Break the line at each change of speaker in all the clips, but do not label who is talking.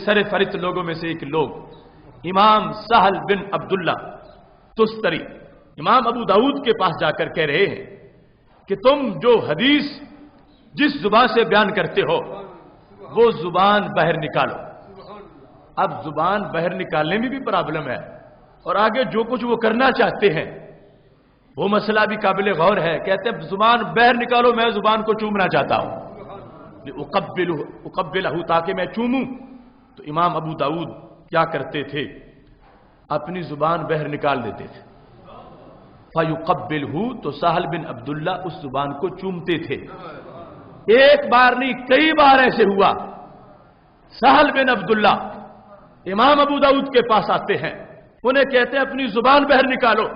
سر فرت لوگوں میں سے ایک لوگ امام سہل بن عبداللہ تستری امام ابو داؤد کے پاس جا کر کہہ رہے ہیں کہ تم جو حدیث جس زبان سے بیان کرتے ہو وہ زبان باہر نکالو. اب زبان باہر نکالنے میں بھی پرابلم ہے اور آگے جو کچھ وہ کرنا چاہتے ہیں وہ مسئلہ بھی قابل غور ہے. کہتے ہیں زبان باہر نکالو, میں زبان کو چومنا چاہتا ہوں, اقبلہ تاکہ میں چوموں. تو امام ابو داؤد کیا کرتے تھے, اپنی زبان باہر نکال دیتے تھے. فَيُقَبِّلْهُ تو سہل بن عبداللہ اس زبان کو چومتے تھے. ایک بار نہیں کئی بار ایسے ہوا. سہل بن عبداللہ امام ابو داؤد کے پاس آتے ہیں, انہیں کہتے ہیں اپنی زبان باہر نکالو,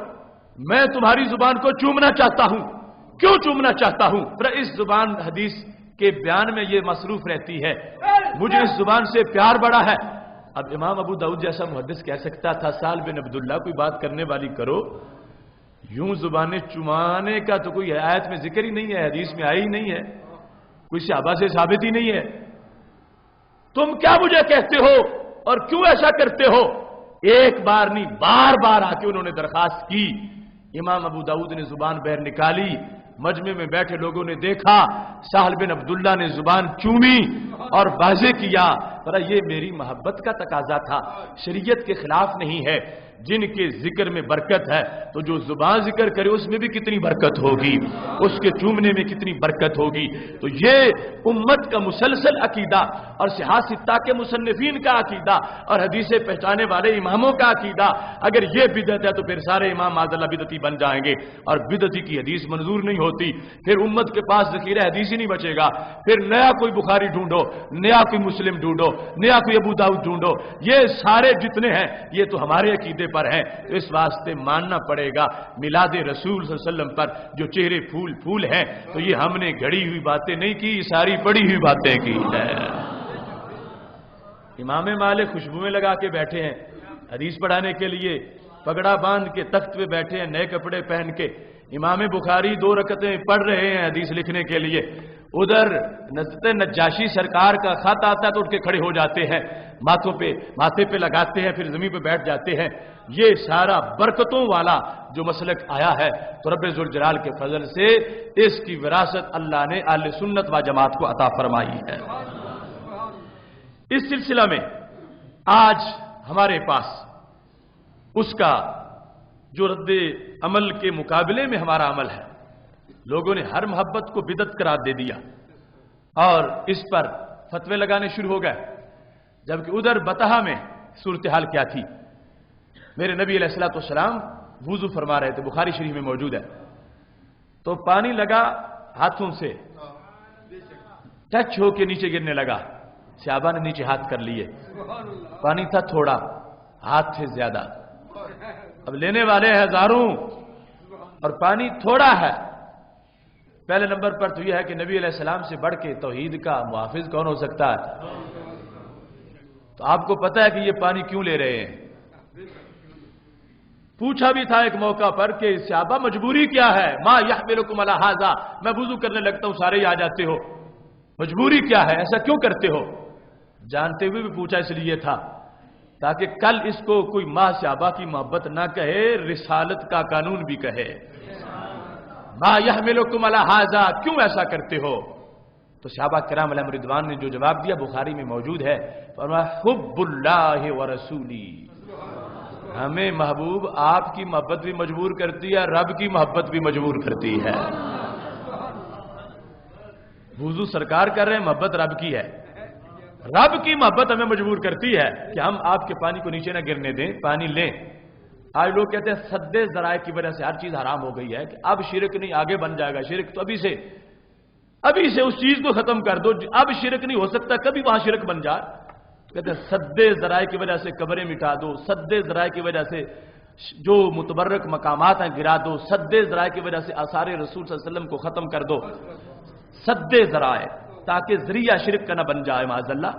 میں تمہاری زبان کو چومنا چاہتا ہوں. کیوں چومنا چاہتا ہوں؟ پر اس زبان حدیث کے بیان میں یہ مصروف رہتی ہے, مجھے اس زبان سے پیار بڑا ہے. اب امام ابو داؤد جیسا محدث کہہ سکتا تھا سہل بن عبداللہ کوئی بات کرنے والی کرو, یوں زبانیں چمانے کا تو کوئی آیت میں ذکر ہی نہیں ہے, حدیث میں آئی ہی نہیں ہے, کوئی صحابہ سے ثابت ہی نہیں ہے, تم کیا مجھے کہتے ہو اور کیوں ایسا کرتے ہو؟ ایک بار نہیں بار بار آ کے انہوں نے درخواست کی. امام ابو داؤد نے زبان باہر نکالی, مجمع میں بیٹھے لوگوں نے دیکھا سہل بن عبداللہ نے زبان چومی اور واضح کیا پر یہ میری محبت کا تقاضا تھا, شریعت کے خلاف نہیں ہے. جن کے ذکر میں برکت ہے تو جو زبان ذکر کرے اس میں بھی کتنی برکت ہوگی, اس کے چومنے میں کتنی برکت ہوگی. تو یہ امت کا مسلسل عقیدہ اور صحاح ستہ کے مصنفین کا عقیدہ اور حدیث پہچانے والے اماموں کا عقیدہ, اگر یہ بدعت ہے تو پھر سارے امام معاذاللہ بدعتی بن جائیں گے اور بدعتی کی حدیث منظور نہیں ہوتی. پھر امت کے پاس ذخیرہ حدیث ہی نہیں بچے گا. پھر نیا کوئی بخاری ڈھونڈو, نیا کوئی مسلم ڈھونڈو, نیا کوئی ابو داؤد ڈھونڈو, یہ سارے جتنے ہیں یہ تو ہمارے عقیدے پر ہیں. تو اس واسطے ماننا پڑے گا میلاد رسول صلی اللہ علیہ وسلم پر جو چہرے پھول پھول ہیں تو یہ ہم نے گھڑی ہوئی باتیں نہیں کی, ساری پڑی ہوئی باتیں کی ہیں. امام مالک خوشبوئیں لگا کے بیٹھے ہیں حدیث پڑھانے کے لیے, پگڑا باندھ کے تخت پہ بیٹھے ہیں نئے کپڑے پہن کے. امام بخاری 2 رکعتیں پڑھ رہے ہیں حدیث لکھنے کے لیے. ادھر نجاشی سرکار کا خط آتا ہے تو اٹھ کے کھڑے ہو جاتے ہیں, ماتھے پہ لگاتے ہیں, پھر زمین پہ بیٹھ جاتے ہیں. یہ سارا برکتوں والا جو مسلک آیا ہے تو رب ذوالجلال کے فضل سے اس کی وراثت اللہ نے اہل سنت و جماعت کو عطا فرمائی ہے. اس سلسلہ میں آج ہمارے پاس اس کا جو رد عمل کے مقابلے میں ہمارا عمل ہے. لوگوں نے ہر محبت کو بدعت قرار دے دیا اور اس پر فتوے لگانے شروع ہو گئے, جبکہ ادھر بطحہ میں صورتحال کیا تھی. میرے نبی علیہ الصلوۃ والسلام وضو فرما رہے تھے, بخاری شریف میں موجود ہے. تو پانی لگا ہاتھوں سے, ٹچ ہو کے نیچے گرنے لگا. صحابہ نے نیچے ہاتھ کر لیے. پانی تھا تھوڑا, ہاتھ تھے زیادہ. اب لینے والے ہزاروں اور پانی تھوڑا ہے. پہلے نمبر پر تو یہ ہے کہ نبی علیہ السلام سے بڑھ کے توحید کا محافظ کون ہو سکتا ہے؟ تو آپ کو پتا ہے کہ یہ پانی کیوں لے رہے ہیں. پوچھا بھی تھا ایک موقع پر کہ صحابہ مجبوری کیا ہے؟ ما یحملکم علی ھذا, میں وضو کرنے لگتا ہوں سارے ہی آ جاتے ہو, مجبوری کیا ہے, ایسا کیوں کرتے ہو؟ جانتے ہوئے بھی پوچھا اس لیے تھا تاکہ کل اس کو کوئی ماں صحابہ کی محبت نہ کہے, رسالت کا قانون بھی کہے. ما یحملکم علی ھذا, کیوں ایسا کرتے ہو؟ تو صحابہ کرام علیہم رضوان نے جو جواب دیا بخاری میں موجود ہے, فرمایا حب اللہ ورسولی, ہمیں محبوب آپ کی محبت بھی مجبور کرتی ہے, رب کی محبت بھی مجبور کرتی ہے. وضو سرکار کر رہے ہیں, محبت رب کی ہے, رب کی محبت ہمیں مجبور کرتی ہے کہ ہم آپ کے پانی کو نیچے نہ گرنے دیں, پانی لیں. آج لوگ کہتے ہیں سدے ذرائع کی وجہ سے ہر چیز حرام ہو گئی ہے کہ اب شرک نہیں, آگے بن جائے گا شرک, تو ابھی سے اس چیز کو ختم کر دو, اب شرک نہیں ہو سکتا, کبھی وہاں شرک بن جائے. کہتے ہیں سدے ذرائع کی وجہ سے قبریں مٹا دو, سدے ذرائع کی وجہ سے جو متبرک مقامات ہیں گرا دو, سدے ذرائع کی وجہ سے آثار رسول صلی اللہ علیہ وسلم کو ختم کر دو. سدے ذرائع تاکہ ذریعہ شرک کا نہ بن جائے معاذ اللہ.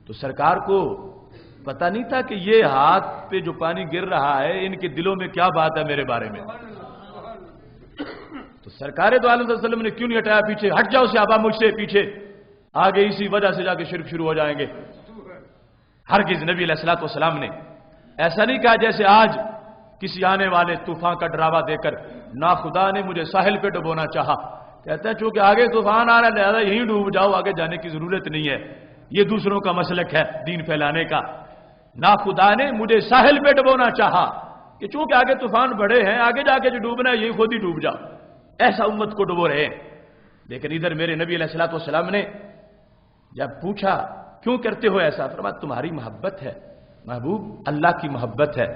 تو سرکار کو پتہ نہیں تھا کہ یہ ہاتھ پہ جو پانی گر رہا ہے ان کے دلوں میں کیا بات ہے میرے بارے میں. تو سرکار دو عالم صلی اللہ علیہ وسلم نے کیوں نہیں ہٹایا پیچھے, ہٹ جاؤ صحابہ مجھ سے پیچھے, آگے اسی وجہ سے جا کے شرک شروع ہو جائیں گے. ہرگز نبی علیہ الصلوۃ والسلام نے ایسا نہیں کہا جیسے آج کسی آنے والے طوفان کا ڈراوا دے کر نا خدا نے مجھے ساحل پہ ڈبونا چاہا، کہتا ہے چونکہ آگے طوفان آ رہا ہے لہذا یہیں ڈوب جاؤ، آگے جانے کی ضرورت نہیں ہے۔ یہ دوسروں کا مسلک ہے دین پھیلانے کا۔ نا خدا نے مجھے ساحل پہ ڈبونا چاہا کہ چونکہ آگے طوفان بڑے ہیں، آگے جا کے جو ڈوبنا ہے یہی خود ہی ڈوب جاؤ، ایسا امت کو ڈبو رہے ہیں۔ لیکن ادھر میرے نبی علیہ الصلوۃ والسلام نے جب پوچھا کیوں کرتے ہو ایسا، فرمایا تمہاری محبت ہے محبوب، اللہ کی محبت ہے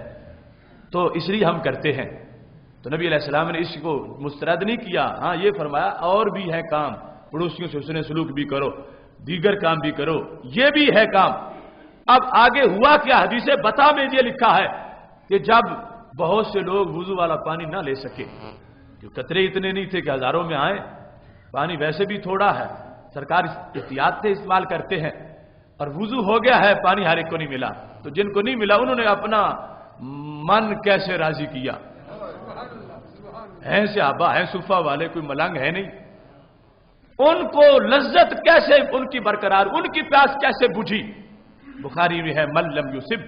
تو اس لیے ہم کرتے ہیں۔ تو نبی علیہ السلام نے اس کو مسترد نہیں کیا، ہاں یہ فرمایا اور بھی ہے کام، پڑوسیوں سے حسن سلوک بھی کرو، دیگر کام بھی کرو، یہ بھی ہے کام۔ اب آگے ہوا کیا، حدیث بتا میں یہ لکھا ہے کہ جب بہت سے لوگ وضو والا پانی نہ لے سکے، کہ قطرے اتنے نہیں تھے کہ ہزاروں میں آئے، پانی ویسے بھی تھوڑا ہے، سرکار احتیاط سے استعمال کرتے ہیں، اور وضو ہو گیا ہے، پانی ہر ایک کو نہیں ملا، تو جن کو نہیں ملا انہوں نے اپنا من کیسے راضی کیا؟ ہیں صحابہ، ہیں صفہ والے، کوئی ملنگ ہے نہیں، ان کو لذت کیسے ان کی برقرار، ان کی پیاس کیسے بجھی؟ بخاری میں ہے من لم یصب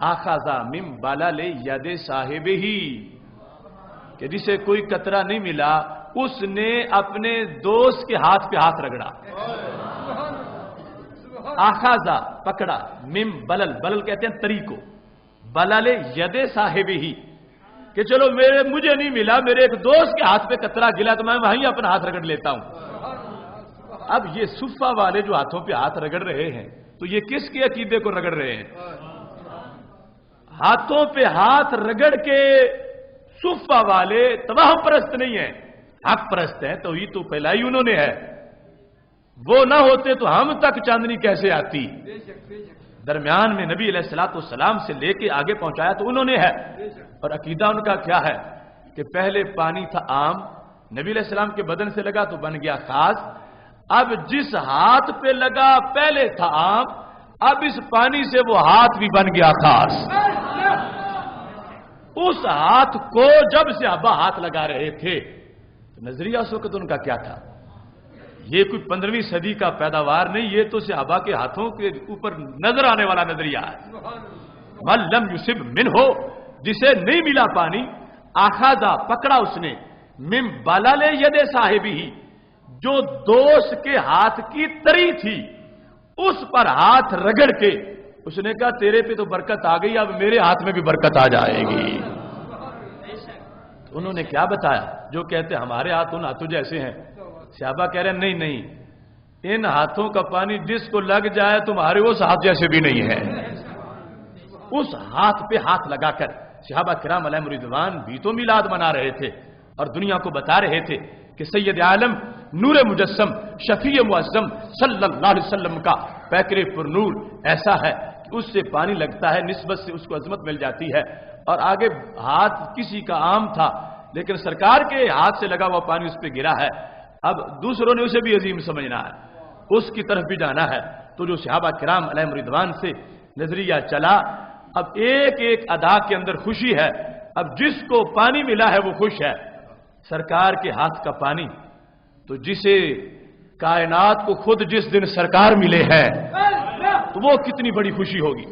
اخذ من بلل ید صاحبہ، کہ جسے کوئی قطرہ نہیں ملا اس نے اپنے دوست کے ہاتھ پہ ہاتھ رگڑا۔ اخذ پکڑا، من بلل، بلل کہتے ہیں تری کو، بلل ید صاحبہ، کہ چلو مجھے نہیں ملا، میرے ایک دوست کے ہاتھ پہ قطرہ گلا تو میں وہیں اپنا ہاتھ رگڑ لیتا ہوں۔ اب یہ صفہ والے جو ہاتھوں پہ ہاتھ رگڑ رہے ہیں تو یہ کس کے عقیدے کو رگڑ رہے ہیں؟ ہاتھوں پہ ہاتھ رگڑ کے صفہ والے توہم پرست نہیں ہیں، حق پرست ہیں، توحید تو پھیلائی انہوں نے ہے، وہ نہ ہوتے تو ہم تک چاندنی کیسے آتی؟ درمیان میں نبی علیہ الصلوۃ والسلام سے لے کے آگے پہنچایا تو انہوں نے ہے، اور عقیدہ ان کا کیا ہے کہ پہلے پانی تھا عام، نبی علیہ السلام کے بدن سے لگا تو بن گیا خاص، اب جس ہاتھ پہ لگا پہلے تھا عام، اب اس پانی سے وہ ہاتھ بھی بن گیا خاص۔ اس ہاتھ کو جب صحابہ ہاتھ لگا رہے تھے تو نظریہ اس وقت ان کا کیا تھا؟ یہ کوئی 15ویں صدی کا پیداوار نہیں، یہ تو صحابہ کے ہاتھوں کے اوپر نظر آنے والا نظریہ ہے۔ من لم یصب منہ، جسے نہیں ملا پانی، اخذا پکڑا اس نے، من بلل ید صاحبہ، جو دوست کے ہاتھ کی تری تھی اس پر ہاتھ رگڑ کے اس نے کہا تیرے پہ تو برکت آ گئی، اب میرے ہاتھ میں بھی برکت آ جائے گی۔ تو انہوں نے کیا بتایا؟ جو کہتے ہمارے ہاتھ ان ہاتھوں جیسے ہیں، صحابہ کہہ رہے ہیں نہیں نہیں، ان ہاتھوں کا پانی جس کو لگ جائے تمہارے اس ہاتھ جیسے بھی نہیں ہے۔ اس ہاتھ پہ ہاتھ لگا کر صحابہ کرام علیہم رضوان بھی تو میلاد منا رہے تھے اور دنیا کو بتا رہے تھے کہ سید عالم نور مجسم شفیع معظم صلی اللہ علیہ وسلم کا پیکر پر نور ایسا ہے کہ اس سے پانی لگتا ہے، نسبت سے اس کو عظمت مل جاتی ہے، اور آگے ہاتھ کسی کا عام تھا لیکن سرکار کے ہاتھ سے لگا ہوا پانی اس پہ گرا ہے، اب دوسروں نے اسے بھی عظیم سمجھنا ہے، اس کی طرف بھی جانا ہے۔ تو جو صحابہ کرام علیہم رضوان سے نظریہ چلا، اب ایک ایک ادا کے اندر خوشی ہے، اب جس کو پانی ملا ہے وہ خوش ہے۔ سرکار کے ہاتھ کا پانی تو جسے کائنات کو خود جس دن سرکار ملے ہیں تو وہ کتنی بڑی خوشی ہوگی۔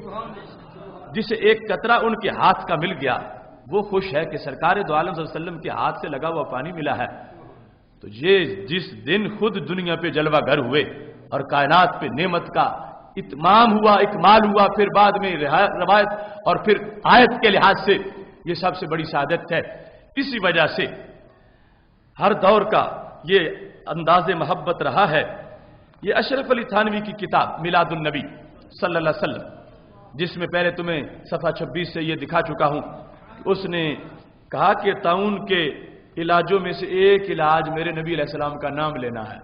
جسے ایک قطرہ ان کے ہاتھ کا مل گیا وہ خوش ہے کہ سرکار دو عالم صلی اللہ علیہ وسلم کے ہاتھ سے لگا ہوا پانی ملا ہے۔ تو یہ جس دن خود دنیا پہ جلوہ گر ہوئے اور کائنات پہ نعمت کا اتمام ہوا، اکمال ہوا، پھر بعد میں روایت اور پھر آیت کے لحاظ سے یہ سب سے بڑی سعادت ہے۔ اسی وجہ سے ہر دور کا یہ انداز محبت رہا ہے۔ یہ اشرف علی تھانوی کی کتاب میلاد النبی صلی اللہ علیہ وسلم، جس میں پہلے تمہیں صفحہ 26 سے یہ دکھا چکا ہوں، اس نے کہا کہ طاعون کے علاجوں میں سے ایک علاج میرے نبی علیہ السلام کا نام لینا ہے۔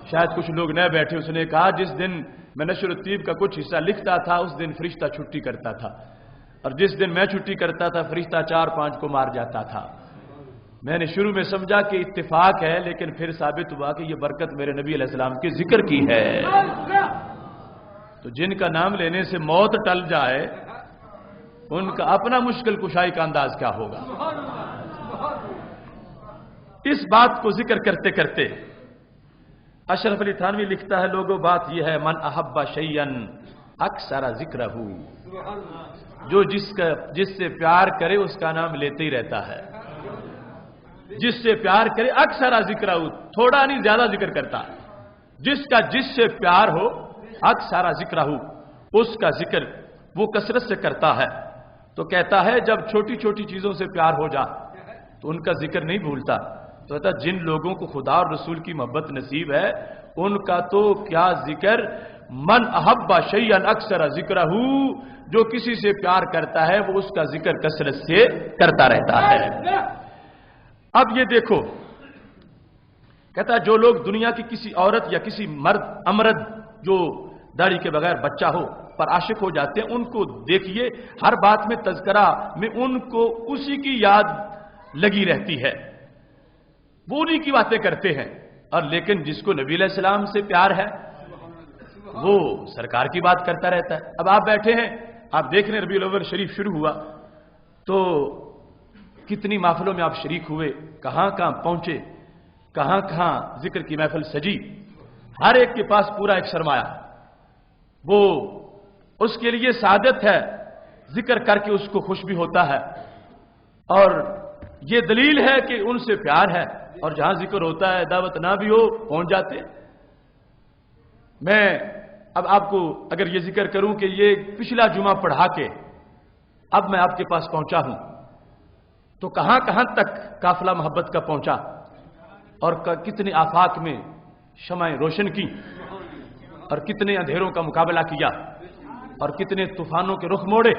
شاید کچھ لوگ نہ بیٹھے، اس نے کہا جس دن میں نشر الطیب کا کچھ حصہ لکھتا تھا اس دن فرشتہ چھٹی کرتا تھا، اور جس دن میں چھٹی کرتا تھا فرشتہ 4-5 کو مار جاتا تھا۔ میں نے شروع میں سمجھا کہ اتفاق ہے، لیکن پھر ثابت ہوا کہ یہ برکت میرے نبی علیہ السلام کے ذکر کی ہے۔ تو جن کا نام لینے سے موت ٹل جائے ان کا اپنا مشکل کشائی کا انداز کیا ہوگا۔ اس بات کو ذکر کرتے کرتے اشرف علی تھانوی لکھتا ہے، لوگوں بات یہ ہے من احب شیئا اکثر ذکرہ، جو جس سے پیار کرے اس کا نام لیتے ہی رہتا ہے. جس سے پیار کرے اکثر ذکرہ، تھوڑا نہیں زیادہ ذکر کرتا. جس کا جس سے پیار ہو اکثر ذکرہ، اس کا ذکر وہ کثرت سے کرتا ہے. تو کہتا ہے جب چھوٹی چھوٹی چیزوں سے پیار ہو جا تو ان کا ذکر نہیں بھولتا. تو کہتا جن لوگوں کو خدا اور رسول کی محبت نصیب ہے ان کا تو کیا ذکر. من احب شیئا اکثر ذکرہ، جو کسی سے پیار کرتا ہے وہ اس کا ذکر کثرت سے کرتا رہتا ہے. اب یہ دیکھو، کہتا جو لوگ دنیا کی کسی عورت یا کسی مرد امرد جو داڑھی کے بغیر بچہ ہو پر عاشق ہو جاتے ہیں، ان کو دیکھیے ہر بات میں تذکرہ میں ان کو اسی کی یاد لگی رہتی ہے، وہ انہی کی باتیں کرتے ہیں. اور لیکن جس کو نبی علیہ السلام سے پیار ہے وہ سرکار کی بات کرتا رہتا ہے. اب آپ بیٹھے ہیں، آپ دیکھ رہے ہیں ربیع الاول شریف شروع ہوا تو کتنی محفلوں میں آپ شریک ہوئے، کہاں کہاں پہنچے، کہاں کہاں ذکر کی محفل سجی. ہر ایک کے پاس پورا ایک سرمایہ، وہ اس کے لیے سعادت ہے، ذکر کر کے اس کو خوش بھی ہوتا ہے. اور یہ دلیل ہے کہ ان سے پیار ہے، اور جہاں ذکر ہوتا ہے دعوت نہ بھی ہو پہنچ جاتے. میں اب آپ کو اگر یہ ذکر کروں کہ یہ پچھلا جمعہ پڑھا کے اب میں آپ کے پاس پہنچا ہوں تو کہاں کہاں تک قافلہ محبت کا پہنچا، اور کتنے آفاق میں شمعیں روشن کی، اور کتنے اندھیروں کا مقابلہ کیا، اور کتنے طوفانوں کے رخ موڑے.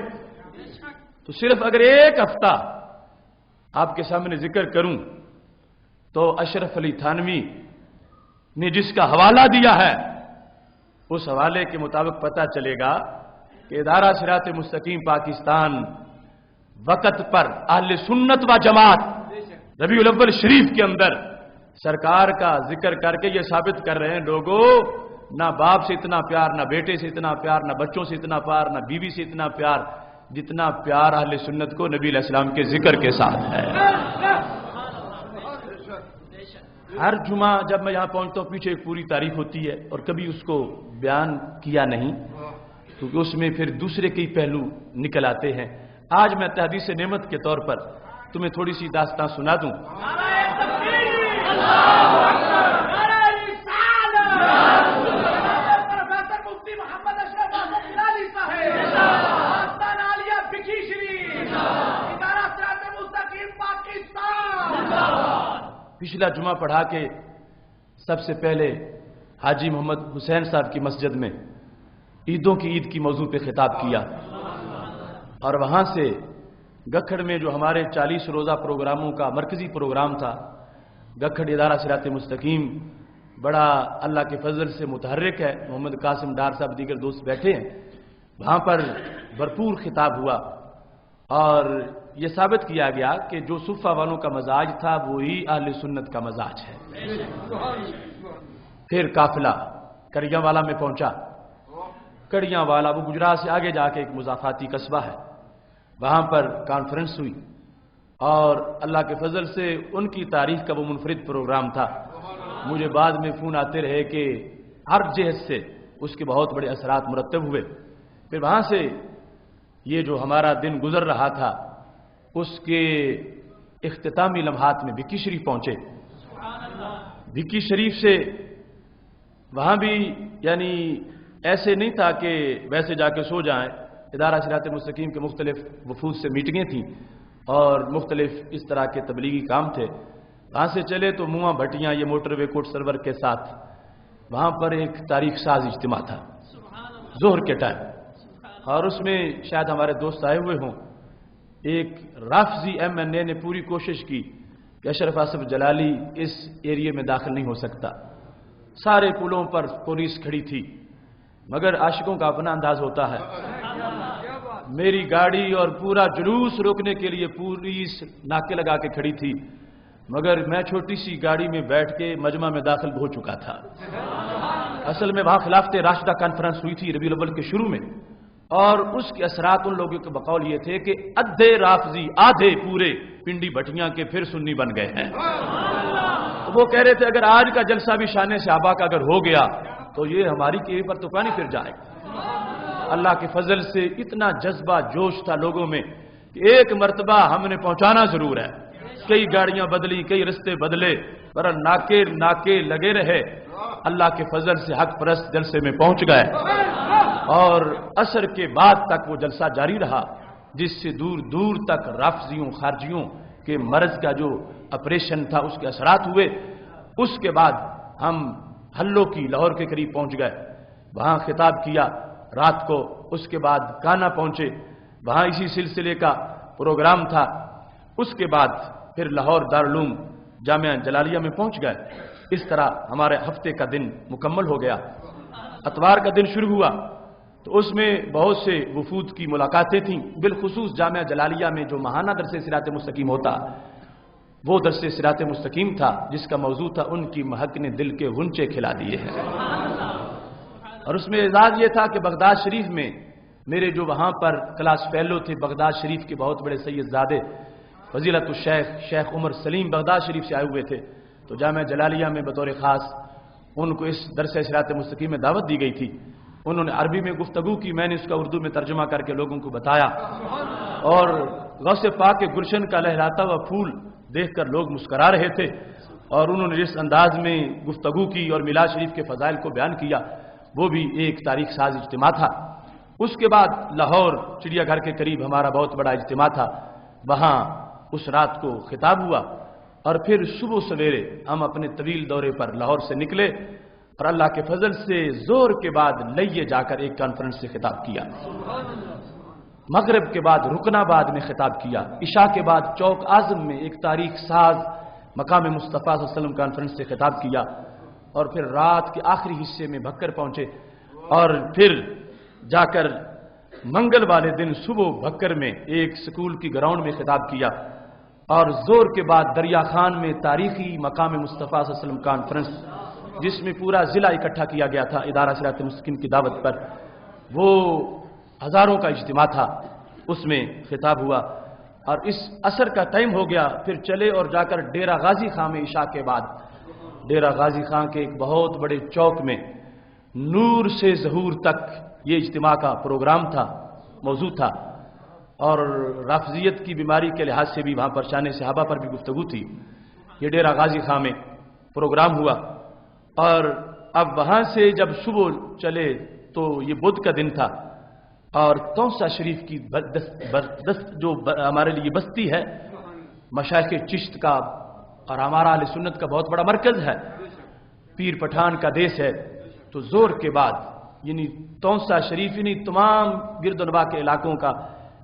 تو صرف اگر ایک ہفتہ آپ کے سامنے ذکر کروں تو اشرف علی تھانوی نے جس کا حوالہ دیا ہے اس حوالے کے مطابق پتہ چلے گا کہ ادارہ صراط مستقیم پاکستان وقت پر اہل سنت و جماعت ربیع الاول شریف کے اندر سرکار کا ذکر کر کے یہ ثابت کر رہے ہیں لوگوں، نہ باپ سے اتنا پیار، نہ بیٹے سے اتنا پیار، نہ بچوں سے اتنا پیار، نہ بیوی سے اتنا پیار جتنا پیار اہل سنت کو نبی علیہ السلام کے ذکر کے ساتھ ہے. ہر جمعہ جب میں یہاں پہنچتا ہوں پیچھے ایک پوری تاریخ ہوتی ہے، اور کبھی اس کو بیان کیا نہیں کیونکہ اس میں پھر دوسرے کئی پہلو نکل آتے ہیں. آج میں تحدیث نعمت کے طور پر تمہیں تھوڑی سی داستان سنا دوں. پچھلا جمعہ پڑھا کے سب سے پہلے حاجی محمد حسین صاحب کی مسجد میں عیدوں کی عید کی موضوع پہ خطاب کیا، اور وہاں سے گکھڑ میں جو ہمارے 40 روزہ پروگراموں کا مرکزی پروگرام تھا، گکھڑ ادارہ صراط مستقیم بڑا اللہ کے فضل سے متحرک ہے، محمد قاسم ڈار صاحب دیگر دوست بیٹھے ہیں، وہاں پر بھرپور خطاب ہوا اور یہ ثابت کیا گیا کہ جو صفہ والوں کا مزاج تھا وہی اہل سنت کا مزاج ہے. پھر قافلہ کڑیاں والا میں پہنچا. کڑیاں والا وہ گجرات سے آگے جا کے ایک مضافاتی قصبہ ہے، وہاں پر کانفرنس ہوئی اور اللہ کے فضل سے ان کی تاریخ کا وہ منفرد پروگرام تھا. مجھے بعد میں فون آتے رہے کہ ہر جہت سے اس کے بہت بڑے اثرات مرتب ہوئے. پھر وہاں سے یہ جو ہمارا دن گزر رہا تھا اس کے اختتامی لمحات میں بھکی شریف پہنچے. بھکی شریف سے وہاں بھی یعنی ایسے نہیں تھا کہ ویسے جا کے سو جائیں، ادارہ صراط مستقیم کے مختلف وفود سے میٹنگیں تھیں اور مختلف اس طرح کے تبلیغی کام تھے. وہاں سے چلے تو مواں بھٹیاں یہ موٹر وے کوٹ سرور کے ساتھ وہاں پر ایک تاریخ ساز اجتماع تھا ظہر کے ٹائم، اور اس میں شاید ہمارے دوست آئے ہوئے ہوں. ایک رافضی MNA نے پوری کوشش کی کہ اشرف آصف جلالی اس ایریے میں داخل نہیں ہو سکتا. سارے پلوں پر پولیس کھڑی تھی، مگر عاشقوں کا اپنا انداز ہوتا ہے. میری گاڑی اور پورا جلوس روکنے کے لیے پولیس ناکے لگا کے کھڑی تھی، مگر میں چھوٹی سی گاڑی میں بیٹھ کے مجمع میں داخل ہو چکا تھا. اصل میں وہاں خلافت راشدہ کانفرنس ہوئی تھی ربیع الاول کے شروع میں، اور اس کے اثرات ان لوگوں کے بقول یہ تھے کہ ادھے رافضی آدھے پورے پنڈی بھٹیاں کے پھر سنی بن گئے ہیں. تو وہ کہہ رہے تھے اگر آج کا جلسہ بھی شان صحابہ کا اگر ہو گیا تو یہ ہماری کیوی پر تو پانی پھر جائے گا. اللہ کے فضل سے اتنا جذبہ جوش تھا لوگوں میں کہ ایک مرتبہ ہم نے پہنچانا ضرور ہے. کئی گاڑیاں بدلی, کئی رستے بدلے, پر ناکے لگے رہے. اللہ کے فضل سے حق پرست جلسے میں پہنچ گئے اور عصر کے بعد تک وہ جلسہ جاری رہا, جس سے دور دور تک رافضیوں خارجیوں کے مرض کا جو آپریشن تھا اس کے اثرات ہوئے. اس کے بعد ہم ہلو کی لاہور کے قریب پہنچ گئے, وہاں خطاب کیا رات کو. اس کے بعد کانا پہنچے, وہاں اسی سلسلے کا پروگرام تھا. اس کے بعد پھر لاہور دارالعلوم جامعہ جلالیہ میں پہنچ گئے. اس طرح ہمارے ہفتے کا دن مکمل ہو گیا. اتوار کا دن شروع ہوا تو اس میں بہت سے وفود کی ملاقاتیں تھیں. بالخصوص جامعہ جلالیہ میں جو ماہانہ درس صراط مستقیم ہوتا, وہ درس صراط مستقیم تھا جس کا موضوع تھا ان کی مہک نے دل کے غنچے کھلا دیے ہیں. اور اس میں اعزاز یہ تھا کہ بغداد شریف میں میرے جو وہاں پر کلاس فیلو تھے, بغداد شریف کے بہت بڑے سید زادے فضیلت الشیخ شیخ عمر سلیم بغداد شریف سے آئے ہوئے تھے. تو جامعہ جلالیہ میں بطور خاص ان کو اس درس صراط مستقیم میں دعوت دی گئی تھی. انہوں نے عربی میں گفتگو کی, میں نے اس کا اردو میں ترجمہ کر کے لوگوں کو بتایا. اور غوث پاک کے گلشن کا لہراتا ہوا پھول دیکھ کر لوگ مسکرا رہے تھے. اور انہوں نے جس انداز میں گفتگو کی اور میلاد شریف کے فضائل کو بیان کیا, وہ بھی ایک تاریخ ساز اجتماع تھا. اس کے بعد لاہور چڑیا گھر کے قریب ہمارا بہت بڑا اجتماع تھا, وہاں اس رات کو خطاب ہوا. اور پھر صبح سویرے ہم اپنے طویل دورے پر لاہور سے نکلے اور اللہ کے فضل سے زور کے بعد لئیے جا کر ایک کانفرنس سے خطاب کیا. مغرب کے بعد رکن آباد میں خطاب کیا. عشاء کے بعد چوک اعظم میں ایک تاریخ ساز مقام مصطفیٰ صلی اللہ علیہ وسلم کانفرنس سے خطاب کیا. اور پھر رات کے آخری حصے میں بھکر پہنچے اور پھر جا کر منگل والے دن صبح بھکر میں ایک سکول کی گراؤنڈ میں خطاب کیا. اور زور کے بعد دریا خان میں تاریخی مقام مصطفیٰ صلی اللہ علیہ وسلم کانفرنس, جس میں پورا ضلع اکٹھا کیا گیا تھا ادارہ صراط مستقیم کی دعوت پر, وہ ہزاروں کا اجتماع تھا, اس میں خطاب ہوا. اور اس عصر کا ٹائم ہو گیا, پھر چلے اور جا کر ڈیرہ غازی خان میں عشاء کے بعد, ڈیرہ غازی خان کے ایک بہت بڑے چوک میں نور سے ظہور تک یہ اجتماع کا پروگرام تھا, موضوع تھا. اور رافضیت کی بیماری کے لحاظ سے بھی وہاں پر شان صحابہ پر بھی گفتگو تھی. یہ ڈیرہ غازی خان میں پروگرام ہوا. اور اب وہاں سے جب صبح چلے تو یہ بدھ کا دن تھا, اور تونسا شریف کی جو ہمارے لیے بستی ہے, مشائخ چشت کا اور ہمارا اہل سنت کا بہت بڑا مرکز ہے, پیر پٹھان کا دیس ہے. تو زور کے بعد یعنی تونسا شریف یعنی تمام گرد و نواح کے علاقوں کا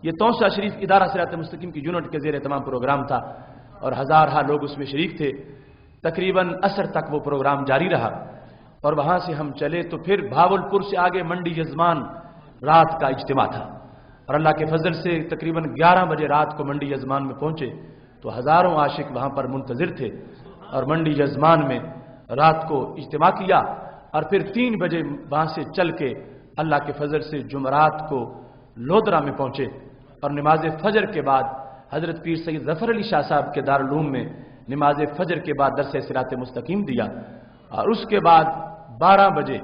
یہ تونسا شریف ادارہ صراط مستقیم کی یونٹ کے زیر تمام پروگرام تھا, اور ہزارہ لوگ اس میں شریک تھے. تقریباً عصر تک وہ پروگرام جاری رہا. اور وہاں سے ہم چلے تو پھر بھاولپور سے آگے منڈی یزمان رات کا اجتماع تھا. اور اللہ کے فضل سے تقریباً 11 بجے رات کو منڈی یزمان میں پہنچے تو ہزاروں عاشق وہاں پر منتظر تھے, اور منڈی یزمان میں رات کو اجتماع کیا. اور پھر 3 بجے وہاں سے چل کے اللہ کے فضل سے جمعرات کو لودرا میں پہنچے. اور نماز فجر کے بعد حضرت پیر سید ظفر علی شاہ صاحب کے دارالعلوم میں نماز فجر کے بعد درس صراط مستقیم دیا. اور اس کے بعد 12 بجے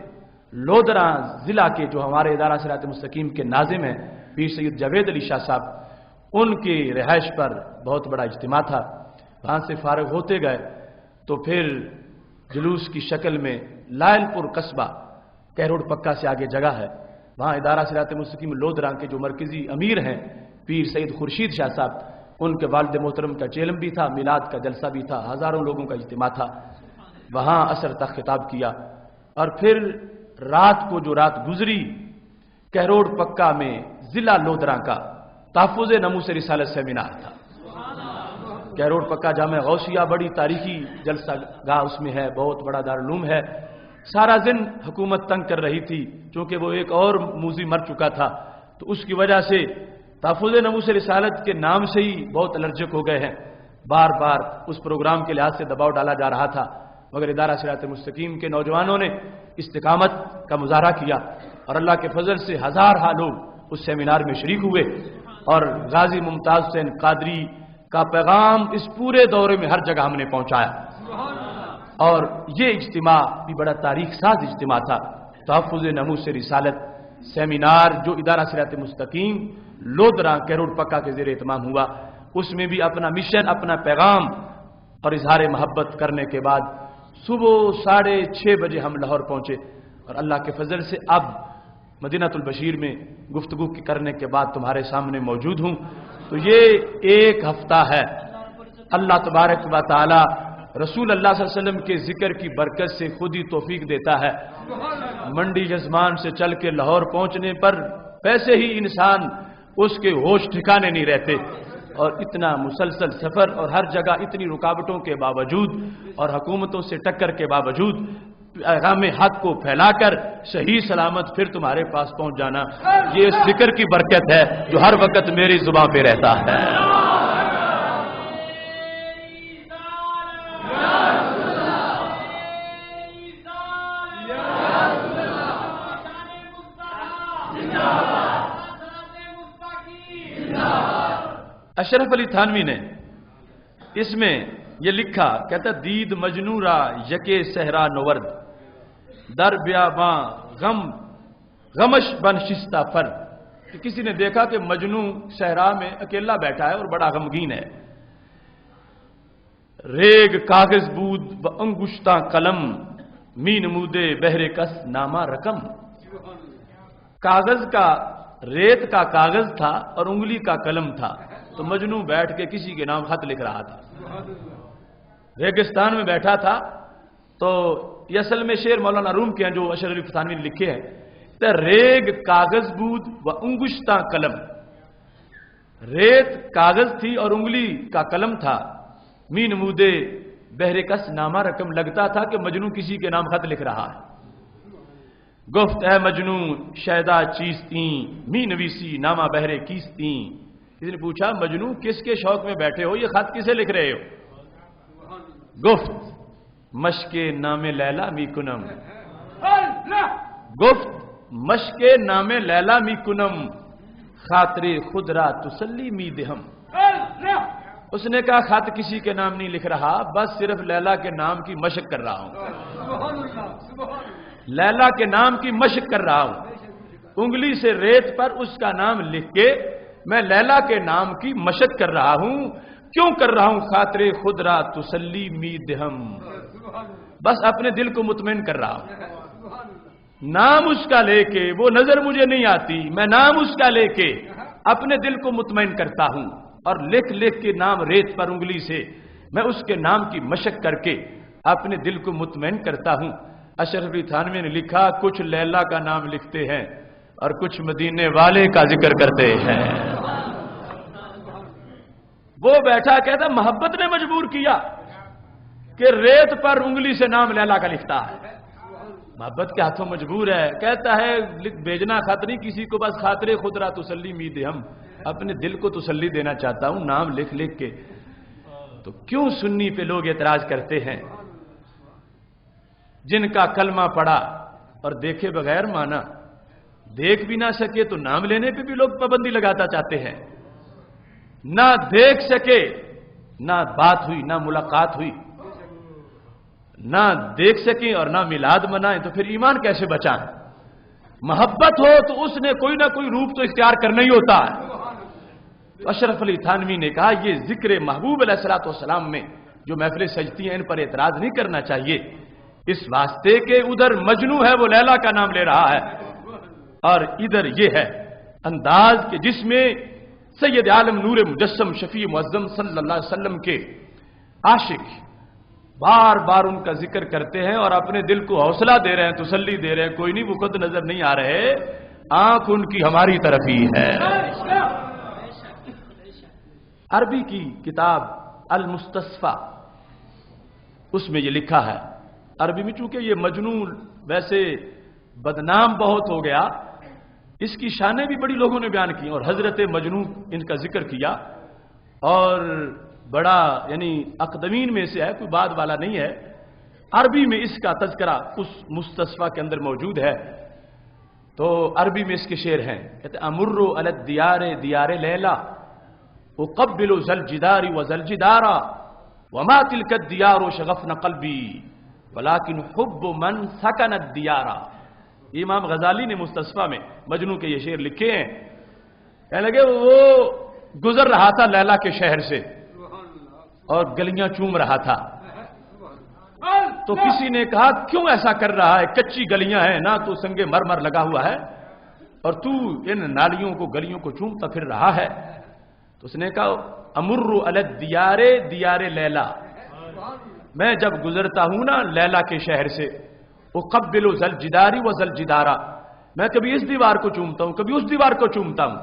لودرا ضلع کے جو ہمارے ادارہ صراط مستقیم کے ناظم ہیں پیر سید جاوید علی شاہ صاحب, ان کی رہائش پر بہت بڑا اجتماع تھا. وہاں سے فارغ ہوتے گئے تو پھر جلوس کی شکل میں لائل پور قصبہ کہروڑ پکا سے آگے جگہ ہے, وہاں ادارہ صراط مستقیم لودرا کے جو مرکزی امیر ہیں پیر سید خورشید شاہ صاحب, ان کے والد محترم کا چیلم بھی تھا, میلاد کا جلسہ بھی تھا, ہزاروں لوگوں کا اجتماع تھا. وہاں عصر تک خطاب کیا. اور پھر رات کو جو رات گزری کہروڑ پکا میں ضلع لودرا کا تحفظ ناموس رسالت سیمینار تھا. کہروڑ پکا جامع غوثیہ بڑی تاریخی جلسہ گاہ اس میں ہے, بہت بڑا دارالعلوم ہے. سارا دن حکومت تنگ کر رہی تھی چونکہ وہ ایک اور موذی مر چکا تھا, تو اس کی وجہ سے تحفظ ناموس رسالت کے نام سے ہی بہت الرجک ہو گئے ہیں. بار بار اس پروگرام کے لحاظ سے دباؤ ڈالا جا رہا تھا, مگر ادارہ صراط مستقیم کے نوجوانوں نے استقامت کا مظاہرہ کیا اور اللہ کے فضل سے ہزارہ لوگ اس سیمینار میں شریک ہوئے. اور غازی ممتاز حسین قادری کا پیغام اس پورے دورے میں ہر جگہ ہم نے پہنچایا. اور یہ اجتماع بھی بڑا تاریخ ساز اجتماع تھا. تحفظ ناموس رسالت سیمینار جو ادارہ صراط مستقیم لودرا کیروڑ پکا کے زیر اہتمام ہوا، اس میں بھی اپنا مشن، اپنا پیغام اور اظہار محبت کرنے کے بعد صبح 6:30 بجے ہم لاہور پہنچے، اور اللہ کے فضل سے اب مدینہ البشیر میں گفتگو کرنے کے بعد تمہارے سامنے موجود ہوں۔ تو یہ ایک ہفتہ ہے، اللہ تبارک و تعالی رسول اللہ صلی اللہ علیہ وسلم کے ذکر کی برکت سے خود ہی توفیق دیتا ہے۔ منڈی جزمان سے چل کے لاہور پہنچنے پر ویسے ہی انسان اس کے ہوش ٹھکانے نہیں رہتے، اور اتنا مسلسل سفر اور ہر جگہ اتنی رکاوٹوں کے باوجود اور حکومتوں سے ٹکر کے باوجود پیغام حق کو پھیلا کر صحیح سلامت پھر تمہارے پاس پہنچ جانا، یہ ذکر کی برکت ہے جو ہر وقت میری زبان پہ رہتا ہے۔ اشرف علی تھانوی نے اس میں یہ لکھا، کہتا دید مجنو را یکے صحرا نورد در بیاباں غمش بن شستہ فر، کہ کسی نے دیکھا کہ مجنو صحرا میں اکیلا بیٹھا ہے اور بڑا غمگین ہے۔ ریگ کاغذ بود و انگشتاں قلم می نمودے بہر کس نامہ رقم، کاغذ کا ریت کا کاغذ تھا اور انگلی کا قلم تھا، تو مجنو بیٹھ کے کسی کے نام خط لکھ رہا تھا، ریگستان میں بیٹھا تھا۔ تو یہ اصل میں شعر مولانا روم کے ہیں جو اشرف علی تھانوی نے لکھے ہیں، ریگ کاغذ بود و انگشتاں قلم، ریت کاغذ تھی اور انگلی کا قلم تھا، می نمودے بہر کس نامہ رقم، لگتا تھا کہ مجنو کسی کے نام خط لکھ رہا ہے۔ گفت اے مجنو شیدا چیزتیں می نویسی نامہ بہرے کیستیں، کسی نے پوچھا مجنو کس کے شوق میں بیٹھے ہو، یہ خط کسے لکھ رہے ہو؟ گفت مشق نام لیلا می کنم، گفت مشق نام لیلا می کنم خاطر خود را تسلی می دہم، اس نے کہا خط کسی کے نام نہیں لکھ رہا، بس صرف لیلا کے نام کی مشق کر رہا ہوں، لیلا کے نام کی مشق کر رہا ہوں، انگلی سے ریت پر اس کا نام لکھ کے میں لیلا کے نام کی مشق کر رہا ہوں۔ کیوں کر رہا ہوں؟ خاطر خود را تسلی می دہم، بس اپنے دل کو مطمئن کر رہا ہوں، نام اس کا لے کے وہ نظر مجھے نہیں آتی، میں نام اس کا لے کے اپنے دل کو مطمئن کرتا ہوں، اور لکھ لکھ کے نام ریت پر انگلی سے میں اس کے نام کی مشق کر کے اپنے دل کو مطمئن کرتا ہوں۔ اشرف علی تھانوی نے لکھا کچھ لیلا کا نام لکھتے ہیں اور کچھ مدینے والے کا ذکر کرتے ہیں۔ وہ بیٹھا کہتا محبت نے مجبور کیا کہ ریت پر انگلی سے نام لیلا کا لکھتا ہے، محبت کے ہاتھوں مجبور ہے، کہتا ہے بھیجنا خط نہیں کسی کو، بس خاطر خود را تسلی می دہم، اپنے دل کو تسلی دینا چاہتا ہوں نام لکھ لکھ کے۔ تو کیوں سنی پہ لوگ اعتراض کرتے ہیں؟ جن کا کلمہ پڑھا اور دیکھے بغیر مانا، دیکھ بھی نہ سکے تو نام لینے پہ بھی لوگ پابندی لگاتا چاہتے ہیں، نہ دیکھ سکے نہ بات ہوئی نہ ملاقات ہوئی، نہ دیکھ سکیں اور نہ میلاد منائیں تو پھر ایمان کیسے بچائیں؟ محبت ہو تو اس نے کوئی نہ کوئی روپ تو اختیار کرنا ہی ہوتا ہے۔ اشرف علی تھانوی نے کہا یہ ذکر محبوب علیہ الصلوۃ والسلام میں جو محفلیں سجتی ہیں ان پر اعتراض نہیں کرنا چاہیے، اس واسطے کہ ادھر مجنو ہے وہ لیلا کا نام لے رہا ہے، اور ادھر یہ ہے انداز کہ جس میں سید عالم نور مجسم شفیع معظم صلی اللہ علیہ وسلم کے عاشق بار بار ان کا ذکر کرتے ہیں اور اپنے دل کو حوصلہ دے رہے ہیں، تسلی دے رہے ہیں، کوئی نہیں وہ خود نظر نہیں آ رہے، آنکھ ان کی ہماری طرف ہی ہے۔ عربی کی کتاب المستصفی اس میں یہ لکھا ہے، عربی میں چونکہ یہ مجنون ویسے بدنام بہت ہو گیا، اس کی شانیں بھی بڑی لوگوں نے بیان کی اور حضرت مجنون ان کا ذکر کیا، اور بڑا یعنی اقدمین میں سے ہے، کوئی بعد والا نہیں ہے۔ عربی میں اس کا تذکرہ اس مستصفی کے اندر موجود ہے۔ تو عربی میں اس کے شعر ہیں، کہتے امر علی الدیار دیار لیلا اقبل ذل جدار وذل جدارا وما تلك الدیار شغفن قلبی ولكن حب من سکن الدیارا، امام غزالی نے مستصفیٰ میں مجنوں کے یہ شعر لکھے ہیں، کہنے لگے وہ گزر رہا تھا لیلا کے شہر سے اور گلیاں چوم رہا تھا، تو کسی نے کہا کیوں ایسا کر رہا ہے، کچی گلیاں ہیں نا، تو سنگ مرمر لگا ہوا ہے اور تو ان نالیوں کو گلیوں کو چومتا پھر رہا ہے. تو اس نے کہا امر علی الدیار دیار لیلا، میں جب گزرتا ہوں نا لیلا کے شہر سے، اقبل ذل جداری و ذل جدارا، میں کبھی اس دیوار کو چومتا ہوں کبھی اس دیوار کو چومتا ہوں.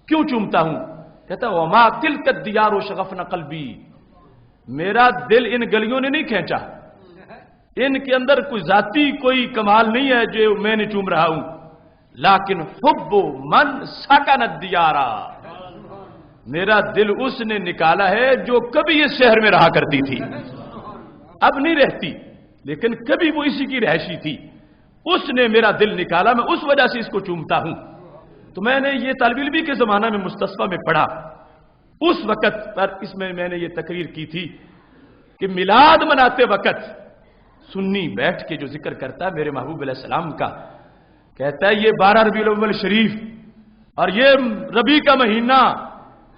کیوں چومتا ہوں؟ کہتا وما تلک الدیار شغفن قلبی، میرا دل ان گلیوں نے نہیں کھینچا، ان کے اندر کوئی ذاتی کوئی کمال نہیں ہے جو میں نے چوم رہا ہوں، لیکن حب من سکن الدیارا، میرا دل اس نے نکالا ہے جو کبھی اس شہر میں رہا کرتی تھی، اب نہیں رہتی لیکن کبھی وہ اسی کی رہائشی تھی، اس نے میرا دل نکالا، میں اس وجہ سے اس کو چومتا ہوں. تو میں نے یہ طالب علمی کے زمانہ میں مستصفیٰ میں پڑھا، اس وقت پر اس میں میں نے یہ تقریر کی تھی کہ میلاد مناتے وقت سنی بیٹھ کے جو ذکر کرتا ہے میرے محبوب علیہ السلام کا، کہتا ہے یہ 12 ربیع الاول شریف اور یہ ربیع کا مہینہ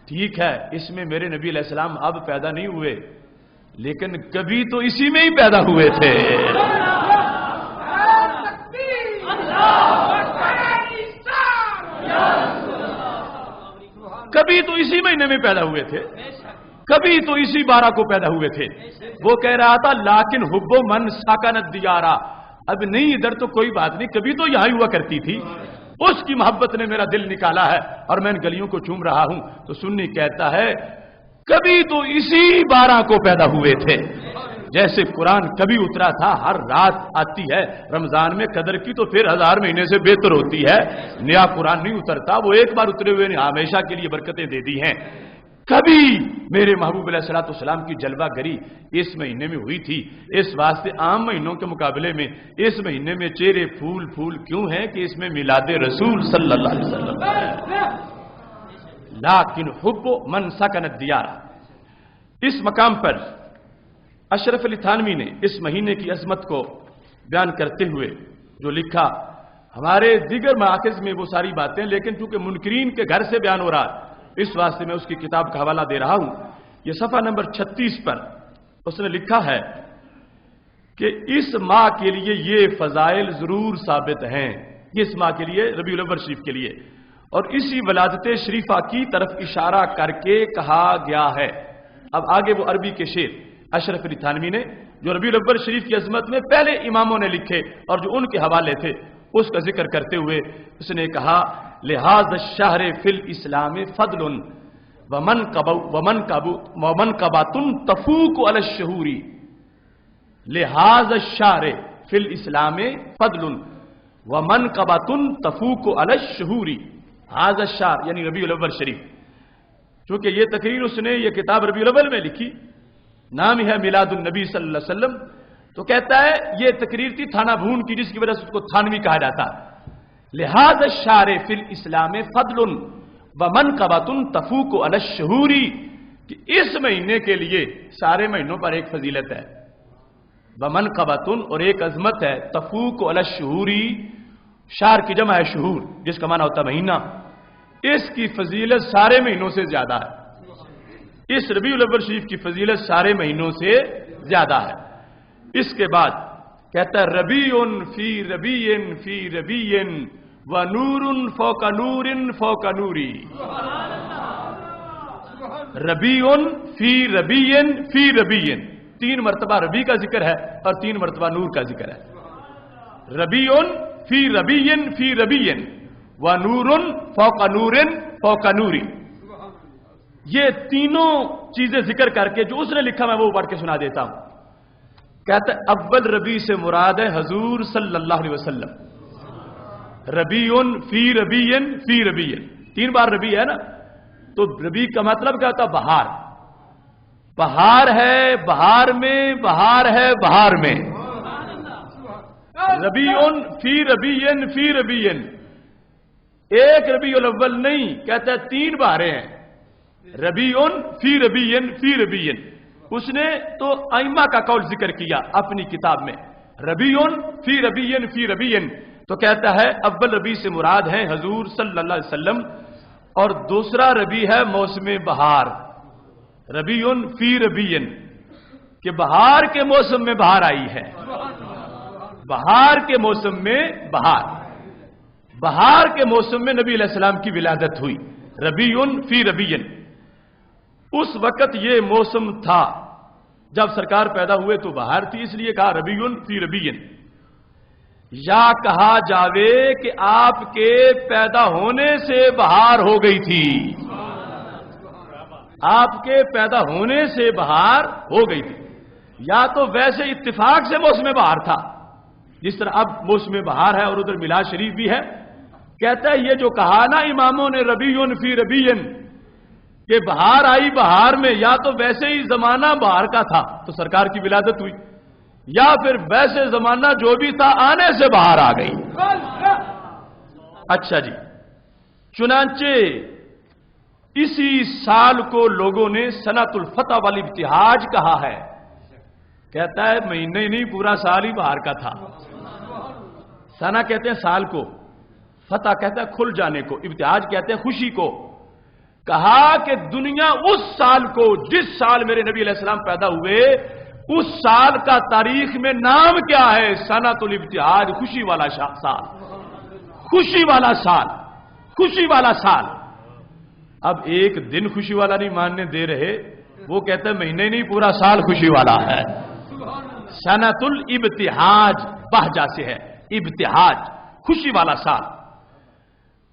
ٹھیک ہے، اس میں میرے نبی علیہ السلام اب پیدا نہیں ہوئے لیکن کبھی تو اسی میں ہی پیدا ہوئے تھے. کبھی تو اسی مہینے میں پیدا ہوئے تھے، کبھی تو اسی 12 کو پیدا ہوئے تھے. وہ کہہ رہا تھا لیکن حب من سکن الدیارا، اب نہیں ادھر تو کوئی بات نہیں، کبھی تو یہاں ہوا کرتی تھی، اس کی محبت نے میرا دل نکالا ہے اور میں ان گلیوں کو چوم رہا ہوں. تو سنی کہتا ہے کبھی تو اسی 12 کو پیدا ہوئے تھے. جیسے قرآن کبھی اترا تھا، ہر رات آتی ہے رمضان میں قدر کی تو پھر 1000 مہینے سے بہتر ہوتی ہے، نیا قرآن نہیں اترتا، وہ ایک بار اترے ہوئے نے ہمیشہ کے لیے برکتیں دے دی ہیں. کبھی میرے محبوب علیہ الصلوۃ والسلام کی جلوہ گری اس مہینے میں ہوئی تھی، اس واسطے عام مہینوں کے مقابلے میں اس مہینے میں چہرے پھول پھول کیوں ہیں کہ اس میں میلاد رسول صلی اللہ علیہ وسلم. لیکن حب من سکن الدیار، اس مقام پر اشرف علی تھانوی نے اس مہینے کی عظمت کو بیان کرتے ہوئے جو لکھا، ہمارے دیگر مراکز میں وہ ساری باتیں لیکن چونکہ منکرین کے گھر سے بیان ہو رہا اس واسطے میں اس کی کتاب کا حوالہ دے رہا ہوں. یہ صفحہ نمبر 36 پر اس نے لکھا ہے کہ اس ماہ کے لیے یہ فضائل ضرور ثابت ہیں، اس ماہ کے لیے ربیع الاول شریف کے لیے، اور اسی ولادت شریفہ کی طرف اشارہ کر کے کہا گیا ہے. اب آگے وہ عربی کے شعر اشرف علی تھانوی نے جو ربیع الاول شریف کی عظمت میں پہلے اماموں نے لکھے اور جو ان کے حوالے تھے اس کا ذکر کرتے ہوئے اس نے کہا لہذا الشہر فی الاسلام فضل ومنقبۃ تفوق علی الشہور، لہذا الشہر فی الاسلام فضل ومنقبۃ تفوق علی الشہور. ھذا الشہر یعنی ربیع الاول شریف، چونکہ یہ تقریر اس نے یہ کتاب ربیع الاول میں لکھی، نام ہی ہے میلاد النبی صلی اللہ علیہ وسلم، تو کہتا ہے یہ تقریر تھی تھانہ بھون کی جس کی وجہ سے اس کو تھانوی کہا جاتا. لہذا الشہر فی الاسلام فضل ومنقبۃ تفوق علی الشہور، کہ اس مہینے کے لیے سارے مہینوں پر ایک فضیلت ہے، ومنقبۃ اور ایک عظمت ہے، تفوق علی الشہور، شہر کی جمع ہے شہور جس کا معنی ہوتا ہے مہینہ، اس کی فضیلت سارے مہینوں سے زیادہ ہے، اس ربیع الاول شریف کی فضیلت سارے مہینوں سے زیادہ ہے. اس کے بعد کہتا ہے ربیع فی ربیع فی ربیع ونور فوق نور فوق نوری، ربیع فی ربیع فی ربیع، 3 مرتبہ ربیع کا ذکر ہے اور 3 مرتبہ نور کا ذکر ہے. ربیع فی ربیع فی ربیع ونور فوق نور فوق نوری، یہ تینوں چیزیں ذکر کر کے جو اس نے لکھا میں وہ پڑھ کے سنا دیتا ہوں. کہتا ہے اول ربیع سے مراد ہے حضور صلی اللہ علیہ وسلم، ربیع فی ربیع فی ربیع، 3 بار ربیع ہے نا، تو ربیع کا مطلب کیا ہوتا ہے بہار، بہار ہے بہار میں، بہار ہے بہار میں. ربیع فی ربیع فی ربیع، ایک ربیع الاول نہیں، کہتا ہے 3 باریں ہیں، ربیع فی ربیع فی ربیع. اس نے تو ائمہ کا قول ذکر کیا اپنی کتاب میں، ربیع فی ربیع فی ربیع، تو کہتا ہے اول ربیع سے مراد ہے حضور صلی اللہ علیہ وسلم، اور دوسرا ربیع ہے موسم بہار، ربیع فی ربیع، کہ بہار کے موسم میں بہار آئی ہے، بہار کے موسم میں بہار، بہار کے موسم میں نبی علیہ السلام کی ولادت ہوئی، ربیع فی ربیع۔ اس وقت یہ موسم تھا جب سرکار پیدا ہوئے تو بہار تھی، اس لیے کہا ربیع فی ربیع۔ یا کہا جاوے کہ آپ کے پیدا ہونے سے بہار ہو گئی تھی، آپ کے پیدا ہونے سے بہار ہو گئی تھی، یا تو ویسے اتفاق سے موسم بہار تھا، جس طرح اب موسم بہار ہے اور ادھر میلاد شریف بھی ہے۔ کہتا ہے یہ جو کہا نا اماموں نے ربیع فی ربیع کہ بہار آئی بہار میں، یا تو ویسے ہی زمانہ بہار کا تھا تو سرکار کی ولادت ہوئی، یا پھر ویسے زمانہ جو بھی تھا آنے سے بہار آ گئی۔ اچھا جی، چنانچہ اسی سال کو لوگوں نے سنۃ الفتح والابتہاج کہا ہے۔ کہتا ہے مہینے نہیں پورا سال ہی بہار کا تھا۔ سنہ کہتے ہیں سال کو، فتح کہتا ہے کھل جانے کو، ابتہاج کہتے ہیں خوشی کو۔ کہا کہ دنیا اس سال کو، جس سال میرے نبی علیہ السلام پیدا ہوئے، اس سال کا تاریخ میں نام کیا ہے؟ سنۃ الابتہاج، خوشی والا سال، خوشی والا سال، خوشی والا سال۔ اب ایک دن خوشی والا نہیں ماننے دے رہے، وہ کہتے ہیں مہینے نہیں پورا سال خوشی والا ہے۔ سنۃ الابتہاج بہجہ سے ہے، ابتہاج خوشی والا سال۔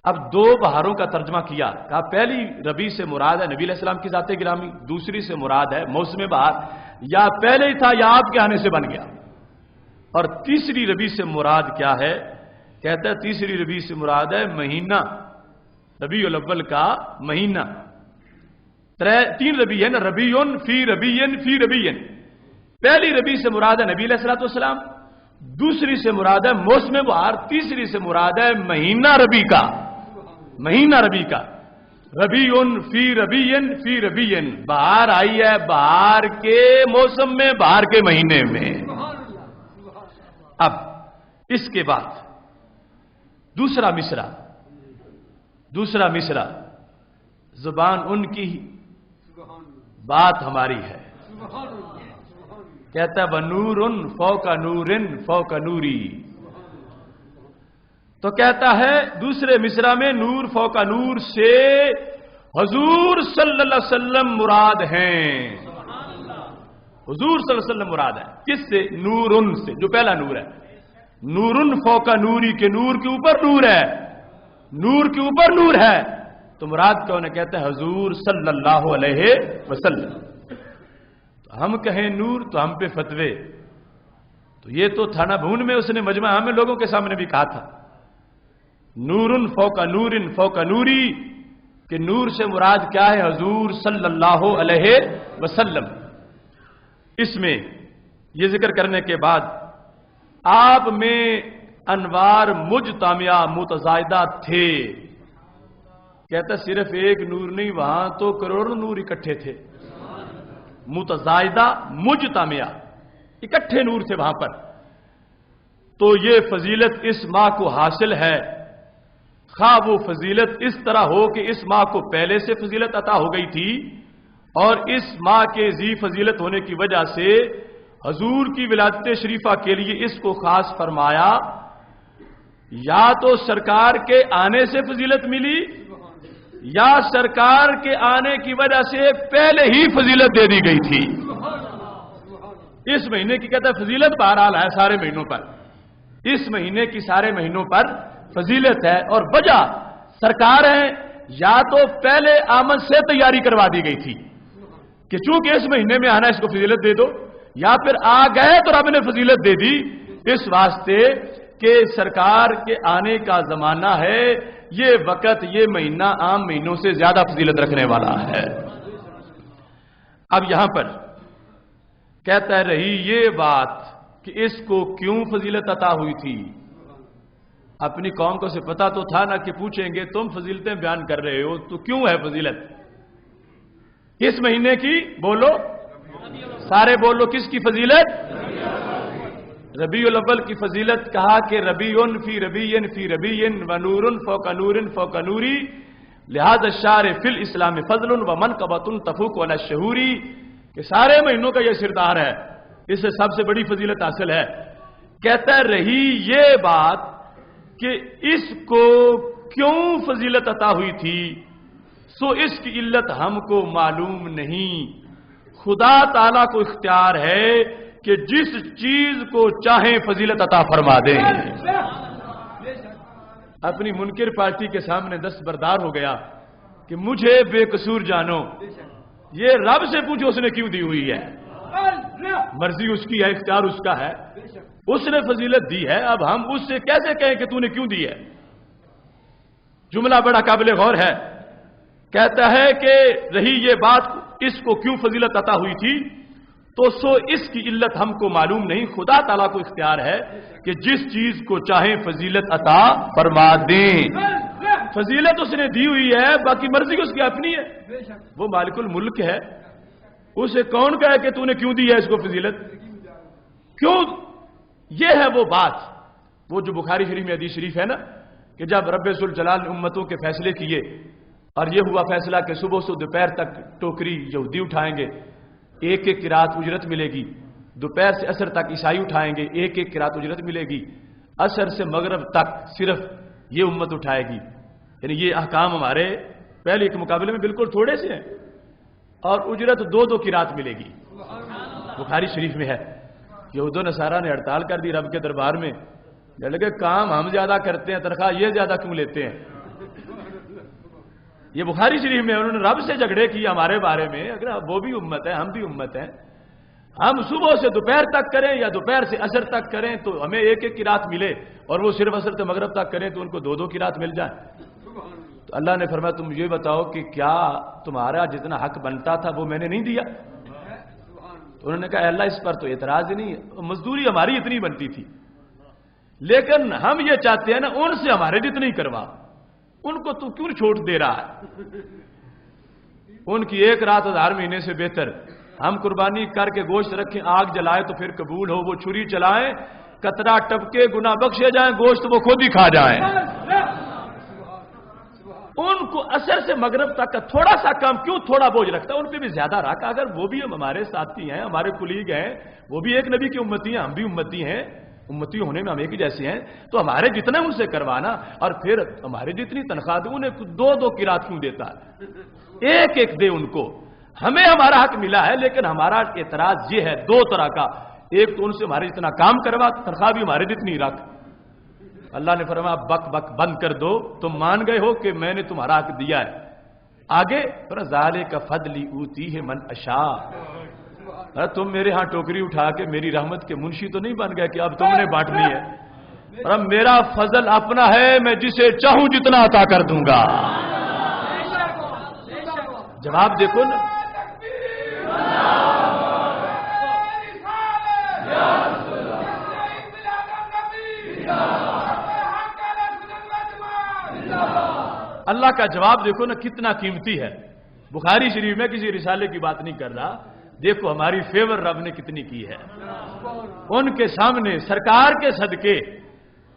اب دو بہاروں کا ترجمہ کیا، کہا پہلی ربیع سے مراد ہے نبی علیہ السلام کی ذات گرامی، دوسری سے مراد ہے موسم بہار، یا پہلے ہی تھا یا آپ کے آنے سے بن گیا۔ اور تیسری ربیع سے مراد کیا ہے؟ کہتا ہے تیسری ربیع سے مراد ہے مہینہ، ربیع الاول کا مہینہ۔ تین ربیع ہے نا، ربیع فی ربیع فی ربیع۔ پہلی ربیع سے مراد ہے نبی علیہ الصلوۃ والسلام، دوسری سے مراد ہے موسم بہار، تیسری سے مراد ہے مہینہ ربیع کا، مہینہ ربیع کا۔ ربیع فی ربیع فی ربیع، بہار آئی ہے بہار کے موسم میں، بہار کے مہینے میں۔ اب اس کے بعد دوسرا مصرع، زبان ان کی، بات ہماری ہے۔ کہتا ہے بنور فوق نور فوق نوری، تو کہتا ہے دوسرے مصرع میں نور فوق نور سے حضور صلی اللہ علیہ وسلم مراد ہیں، حضور صلی اللہ علیہ وسلم مراد ہے۔ کس سے؟ نور سے، جو پہلا نور ہے، نور فوق نوری کے نور کے اوپر نور ہے، نور کے اوپر نور ہے، تو مراد کون ہے؟ کہتا ہے حضور صلی اللہ علیہ وسلم۔ تو ہم کہیں نور تو ہم پہ فتوے، تو یہ تو تھانہ بھون میں اس نے مجمع میں لوگوں کے سامنے بھی کہا تھا، نور فوق نور فوق نوری، کہ نور سے مراد کیا ہے؟ حضور صلی اللہ علیہ وسلم۔ اس میں یہ ذکر کرنے کے بعد آپ میں انوار مجتمع متزائدہ تھے۔ کہتا صرف ایک نور نہیں، وہاں تو کروڑوں نور اکٹھے تھے، متزائدہ مجتمع، اکٹھے نور تھے وہاں پر۔ تو یہ فضیلت اس ماہ کو حاصل ہے، خواہ وہ فضیلت اس طرح ہو کہ اس ماہ کو پہلے سے فضیلت عطا ہو گئی تھی، اور اس ماہ کے ذی فضیلت ہونے کی وجہ سے حضور کی ولادت شریفہ کے لیے اس کو خاص فرمایا، یا تو سرکار کے آنے سے فضیلت ملی، یا سرکار کے آنے کی وجہ سے پہلے ہی فضیلت دے دی گئی تھی۔ اس مہینے کی کہتا ہے فضیلت بہرحال ہے سارے مہینوں پر، اس مہینے کی سارے مہینوں پر فضیلت ہے، اور وجہ سرکار ہیں، یا تو پہلے آمد سے تیاری کروا دی گئی تھی کہ چونکہ اس مہینے میں آنا اس کو فضیلت دے دو، یا پھر آ گئے تو رب نے فضیلت دے دی، اس واسطے کہ سرکار کے آنے کا زمانہ ہے، یہ وقت، یہ مہینہ عام مہینوں سے زیادہ فضیلت رکھنے والا ہے۔ اب یہاں پر کہتا رہی یہ بات کہ اس کو کیوں فضیلت عطا ہوئی تھی۔ اپنی قوم کو سے پتا تو تھا نا کہ پوچھیں گے تم فضیلتیں بیان کر رہے ہو تو کیوں ہے فضیلت اس مہینے کی؟ بولو، سارے بولو، کس کی فضیلت؟ ربیع الاول کی فضیلت کہا کہ ربیعن فی ربیعن فی ربیعن و نورن فوق نورن فوق نوری، لہذا الشہر فی الاسلام فضل و منقبۃ تفوق علی الشہوری، کہ سارے مہینوں کا یہ سردار ہے، اس سے سب سے بڑی فضیلت حاصل ہے۔ کہتا رہی یہ بات کہ اس کو کیوں فضیلت عطا ہوئی تھی، سو اس کی علت ہم کو معلوم نہیں، خدا تعالیٰ کو اختیار ہے کہ جس چیز کو چاہیں فضیلت عطا فرما دیں۔ اپنی منکر پارٹی کے سامنے دستبردار ہو گیا کہ مجھے بے قصور جانو، یہ رب سے پوچھو اس نے کیوں دی ہوئی ہے، مرضی اس کی ہے، اختیار اس کا ہے، اس نے فضیلت دی ہے، اب ہم اس سے کیسے کہیں کہ تو نے کیوں دی ہے؟ جملہ بڑا قابل غور ہے۔ کہتا ہے کہ رہی یہ بات اس کو کیوں فضیلت عطا ہوئی تھی، تو سو اس کی علت ہم کو معلوم نہیں، خدا تعالیٰ کو اختیار ہے کہ جس چیز کو چاہیں فضیلت عطا فرما دیں۔ فضیلت اس نے دی ہوئی ہے، باقی مرضی اس کی اپنی ہے، وہ مالک الملک ہے، اسے کون کہے کہ تو نے کیوں دی ہے اس کو فضیلت؟ کیوں؟ یہ ہے وہ بات، وہ جو بخاری شریف میں حدیث شریف ہے نا کہ جب رب ذوالجلال نے امتوں کے فیصلے کیے اور یہ ہوا فیصلہ کہ صبح سے دوپہر تک ٹوکری یہودی اٹھائیں گے، ایک ایک قرات اجرت ملے گی، دوپہر سے عصر تک عیسائی اٹھائیں گے، ایک ایک قرات اجرت ملے گی، عصر سے مغرب تک صرف یہ امت اٹھائے گی، یعنی یہ احکام ہمارے پہلے کے مقابلے میں بالکل تھوڑے سے ہیں، اور اجرت دو دو قرات ملے گی، بخاری شریف میں ہے۔ یہود و نصارہ نے ہڑتال کر دی رب کے دربار میں، لگے کام ہم زیادہ کرتے ہیں، تنخواہ یہ زیادہ کیوں لیتے ہیں؟ یہ بخاری شریف میں انہوں نے رب سے جھگڑے کی ہمارے بارے میں، اگر وہ بھی امت ہے ہم بھی امت ہیں، ہم صبح سے دوپہر تک کریں یا دوپہر سے عصر تک کریں تو ہمیں ایک ایک قرات ملے، اور وہ صرف عصر سے مغرب تک کریں تو ان کو دو دو قرات مل جائیں۔ تو اللہ نے فرمایا تم یہ بتاؤ کہ کیا تمہارا جتنا حق بنتا تھا وہ میں نے نہیں دیا؟ تو انہوں نے کہا اللہ اس پر تو اعتراض ہی نہیں، مزدوری ہماری اتنی بنتی تھی، لیکن ہم یہ چاہتے ہیں نا ان سے ہمارے جتنی کروا، ان کو تو کیوں چھوٹ دے رہا ہے؟ ان کی ایک رات 1000 مہینے سے بہتر، ہم قربانی کر کے گوشت رکھیں، آگ جلائے تو پھر قبول ہو، وہ چھری چلائیں، قطرہ ٹپکے گناہ بخشے جائیں، گوشت وہ خود ہی کھا جائیں۔ ان کو عصر سے مغرب تک کا تھوڑا سا کام کیوں تھوڑا بوجھ رکھتا ہے، ان پہ بھی زیادہ رکھا، اگر وہ بھی ہمارے ساتھی ہیں، ہمارے کلیگ ہیں، وہ بھی ایک نبی کی امتی ہیں، ہم بھی امتی ہیں، امتی ہونے میں ہم ایک ہی جیسے ہیں، تو ہمارے جتنے ان سے کروانا، اور پھر ہماری جتنی تنخواہ دے انہیں دو دو قرات کیوں دیتا ہے؟ ایک ایک دے ان کو، ہمیں ہمارا حق ملا ہے، لیکن ہمارا اعتراض یہ ہے دو طرح کا، ایک تو ان سے ہمارے جتنا کام کروا، تنخواہ بھی ہمارے جتنی رکھ۔ اللہ نے فرمایا بک بک بند کر دو، تم مان گئے ہو کہ میں نے تمہارا حق دیا ہے، آگے ذالک فضلی اوتیہ من اشاء، تم میرے ہاں ٹوکری اٹھا کے میری رحمت کے منشی تو نہیں بن گئے کہ اب تم نے بانٹنی ہے، اور اب میرا فضل اپنا ہے، میں جسے چاہوں جتنا عطا کر دوں گا۔ جواب دیکھو نا، اللہ کا جواب دیکھو نا کتنا قیمتی ہے۔ بخاری شریف میں کسی رسالے کی بات نہیں کر رہا، دیکھو ہماری فیور رب نے کتنی کی ہے، ان کے سامنے سرکار کے صدقے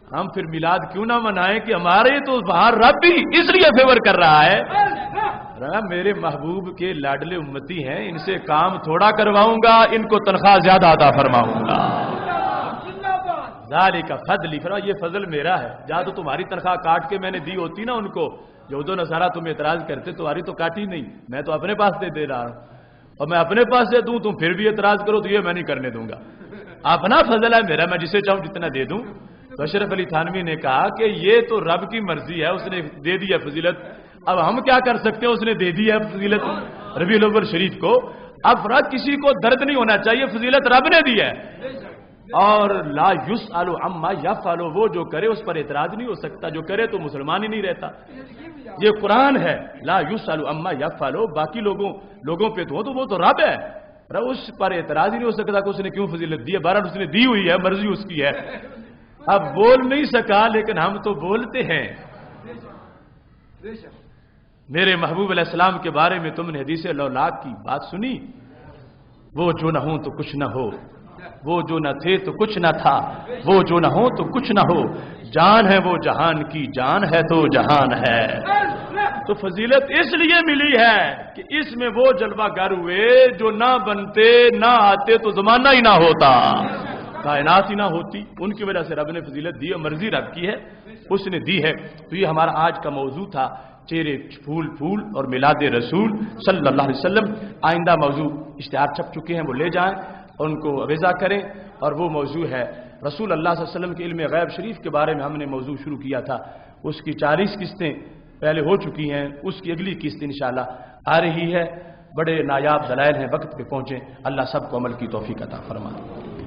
ہم پھر میلاد کیوں نہ منائیں کہ ہمارے تو باہر رب بھی اس لیے فیور کر رہا ہے، میرے محبوب کے لاڈلے امتی ہیں، ان سے کام تھوڑا کرواؤں گا، ان کو تنخواہ زیادہ عطا فرماؤں گا۔ ذالک فضلی، فرمایا یہ فضل میرا ہے، جہاں تو تمہاری تنخواہ کاٹ کے میں نے دی ہوتی نا ان کو، یہود و نصارہ تم اعتراض کرتے، تمہاری تو کاٹی نہیں، میں تو اپنے پاس دے رہا ہوں، اور میں اپنے پاس سے دوں تم پھر بھی اعتراض کرو تو یہ میں نہیں کرنے دوں گا، اپنا فضل ہے میرا، میں جسے چاہوں جتنا دے دوں۔ تو اشرف علی تھانوی نے کہا کہ یہ تو رب کی مرضی ہے، اس نے دے دی ہے فضیلت، اب ہم کیا کر سکتے ہیں، اس نے دے دی ہے فضیلت ربیع الاول شریف کو، اب کسی کو درد نہیں ہونا چاہیے، فضیلت رب نے دی ہے، اور لا یسأل عما یفعل، وہ جو کرے اس پر اعتراض نہیں ہو سکتا، جو کرے تو مسلمان ہی نہیں رہتا، یہ قرآن ہے، لا یسأل عما یفعل، باقی لوگوں پہ تو وہ تو رب ہے، اس پر اعتراض ہی نہیں ہو سکتا کہ اس نے کیوں فضیلت دی ہے، بہرحال اس نے دی ہوئی ہے، مرضی اس کی ہے، اب بول نہیں سکا لیکن ہم تو بولتے ہیں۔ میرے محبوب علیہ السلام کے بارے میں تم نے حدیث لولاک کی بات سنی، وہ جو نہ ہوں تو کچھ نہ ہو، وہ جو نہ تھے تو کچھ نہ تھا، وہ جو نہ ہو تو کچھ نہ ہو، جان ہے وہ جہان کی، جان ہے تو جہان ہے۔ تو فضیلت اس لیے ملی ہے کہ اس میں وہ جلوہ گر ہوئے جو نہ بنتے نہ آتے تو زمانہ ہی نہ ہوتا، کائنات ہی نہ ہوتی، ان کی وجہ سے رب نے فضیلت دی، اور مرضی رب کی ہے، اس نے دی ہے۔ تو یہ ہمارا آج کا موضوع تھا، چہرے پھول اور میلاد رسول صلی اللہ علیہ وسلم۔ آئندہ موضوع اشتہار چھپ چکے ہیں، وہ لے جائیں اور ان کو عویزہ کریں، اور وہ موضوع ہے رسول اللہ صلی اللہ علیہ وسلم کے علم غیب شریف کے بارے میں ہم نے موضوع شروع کیا تھا، اس کی 40 قسطیں پہلے ہو چکی ہیں، اس کی اگلی قسط انشاءاللہ آ رہی ہے۔ بڑے نایاب دلائل ہیں، وقت پہ پہنچیں، اللہ سب کو عمل کی توفیق عطا فرمائے۔